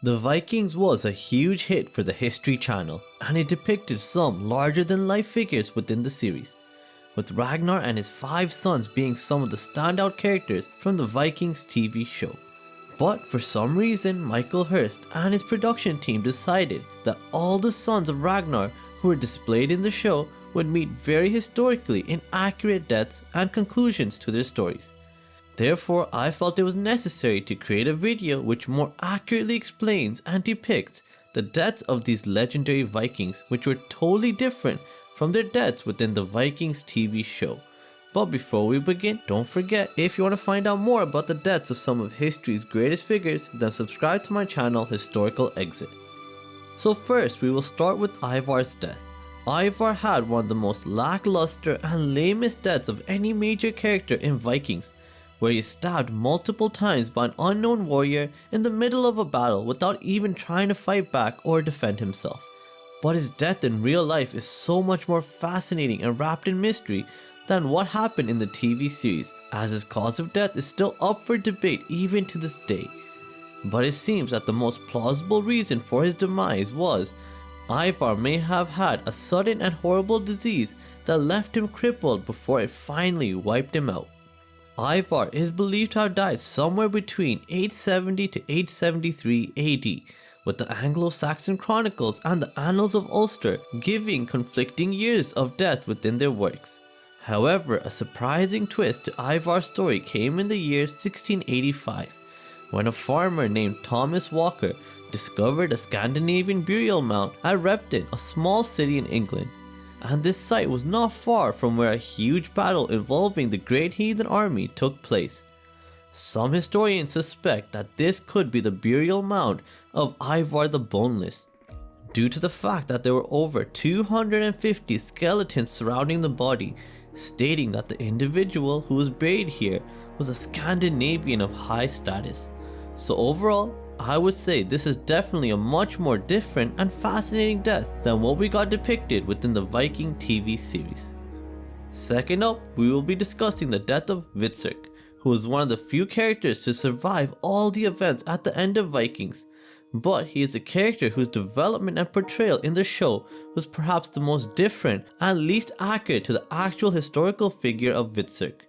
The Vikings was a huge hit for the History Channel, and it depicted some larger than life figures within the series, with Ragnar and his 5 sons being some of the standout characters from the Vikings TV show. But for some reason, Michael Hurst and his production team decided that all the sons of Ragnar who were displayed in the show would meet very historically inaccurate deaths and conclusions to their stories. Therefore, I felt it was necessary to create a video which more accurately explains and depicts the deaths of these legendary Vikings, which were totally different from their deaths within the Vikings TV show. But before we begin, don't forget, if you want to find out more about the deaths of some of history's greatest figures, then subscribe to my channel Historical Exit. So first, we will start with Ivar's death. Ivar had one of the most lackluster and lamest deaths of any major character in Vikings, where he is stabbed multiple times by an unknown warrior in the middle of a battle without even trying to fight back or defend himself. But his death in real life is so much more fascinating and wrapped in mystery than what happened in the TV series, as his cause of death is still up for debate even to this day. But it seems that the most plausible reason for his demise was Ivar may have had a sudden and horrible disease that left him crippled before it finally wiped him out. Ivar is believed to have died somewhere between 870 to 873 AD, with the Anglo-Saxon Chronicles and the Annals of Ulster giving conflicting years of death within their works. However, a surprising twist to Ivar's story came in the year 1685, when a farmer named Thomas Walker discovered a Scandinavian burial mound at Repton, a small city in England. And this site was not far from where a huge battle involving the Great Heathen Army took place. Some historians suspect that this could be the burial mound of Ivar the Boneless, due to the fact that there were over 250 skeletons surrounding the body, stating that the individual who was buried here was a Scandinavian of high status. So overall, I would say this is definitely a much more different and fascinating death than what we got depicted within the Viking TV series. Second up, we will be discussing the death of Hvitserk, who was one of the few characters to survive all the events at the end of Vikings. But he is a character whose development and portrayal in the show was perhaps the most different and least accurate to the actual historical figure of Hvitserk.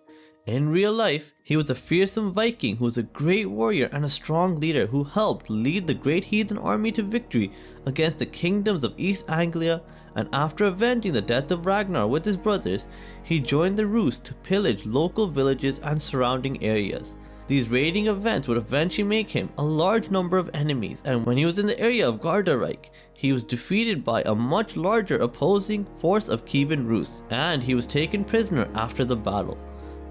In real life, he was a fearsome Viking who was a great warrior and a strong leader who helped lead the Great Heathen Army to victory against the kingdoms of East Anglia, and after avenging the death of Ragnar with his brothers, he joined the Rus to pillage local villages and surrounding areas. These raiding events would eventually make him a large number of enemies, and when he was in the area of Gardarreich, he was defeated by a much larger opposing force of Kievan Rus, and he was taken prisoner after the battle.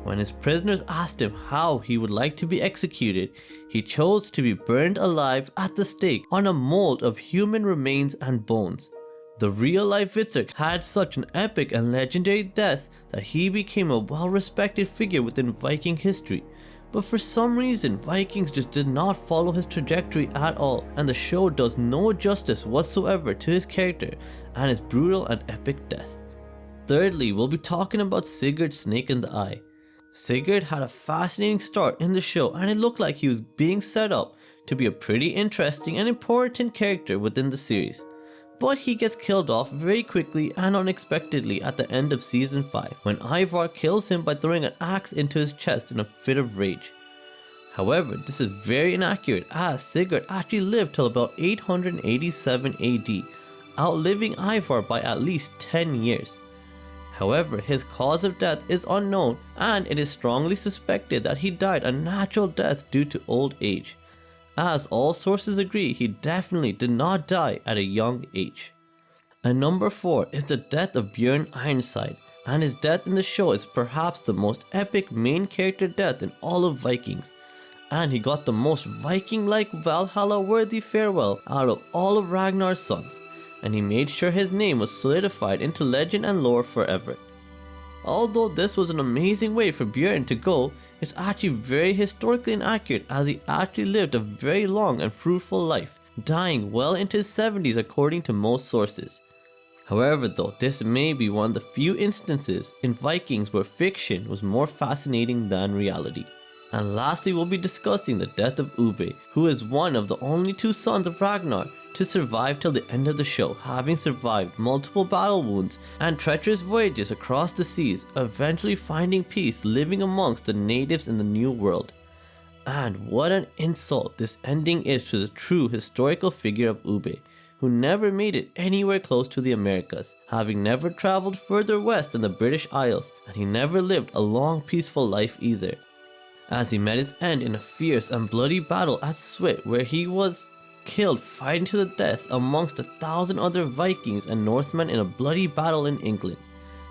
When his prisoners asked him how he would like to be executed, he chose to be burned alive at the stake on a mold of human remains and bones. The real-life Hvitserk had such an epic and legendary death that he became a well-respected figure within Viking history. But for some reason, Vikings just did not follow his trajectory at all, and the show does no justice whatsoever to his character and his brutal and epic death. Thirdly, we'll be talking about Sigurd's Snake in the Eye. Sigurd had a fascinating start in the show, and it looked like he was being set up to be a pretty interesting and important character within the series. But he gets killed off very quickly and unexpectedly at the end of season 5, when Ivar kills him by throwing an axe into his chest in a fit of rage. However, this is very inaccurate, as Sigurd actually lived till about 887 AD, outliving Ivar by at least 10 years. However, his cause of death is unknown, and it is strongly suspected that he died a natural death due to old age. As all sources agree, he definitely did not die at a young age. And number 4 is the death of Bjorn Ironside, and his death in the show is perhaps the most epic main character death in all of Vikings. And he got the most Viking-like Valhalla-worthy farewell out of all of Ragnar's sons, and he made sure his name was solidified into legend and lore forever. Although this was an amazing way for Bjorn to go, it's actually very historically inaccurate, as he actually lived a very long and fruitful life, dying well into his 70s according to most sources. However though, this may be one of the few instances in Vikings where fiction was more fascinating than reality. And lastly, we'll be discussing the death of Ubbe, who is one of the only two sons of Ragnar to survive till the end of the show, having survived multiple battle wounds and treacherous voyages across the seas, eventually finding peace living amongst the natives in the New World. And what an insult this ending is to the true historical figure of Ubbe, who never made it anywhere close to the Americas, having never traveled further west than the British Isles, and he never lived a long peaceful life either, as he met his end in a fierce and bloody battle at Swit, where he was killed fighting to the death amongst 1,000 other Vikings and Northmen in a bloody battle in England.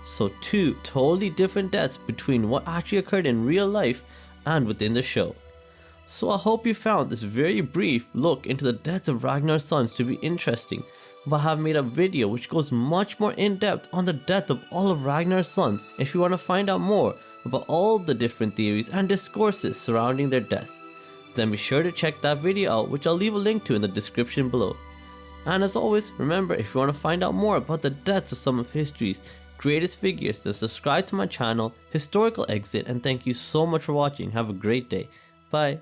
So two totally different deaths between what actually occurred in real life and within the show. So I hope you found this very brief look into the deaths of Ragnar's sons to be interesting, but I have made a video which goes much more in depth on the death of all of Ragnar's sons if you want to find out more about all the different theories and discourses surrounding their death. Then be sure to check that video out, which I'll leave a link to in the description below. And as always, remember, if you want to find out more about the deaths of some of history's greatest figures, then subscribe to my channel, Historical Exit, and thank you so much for watching. Have a great day. Bye.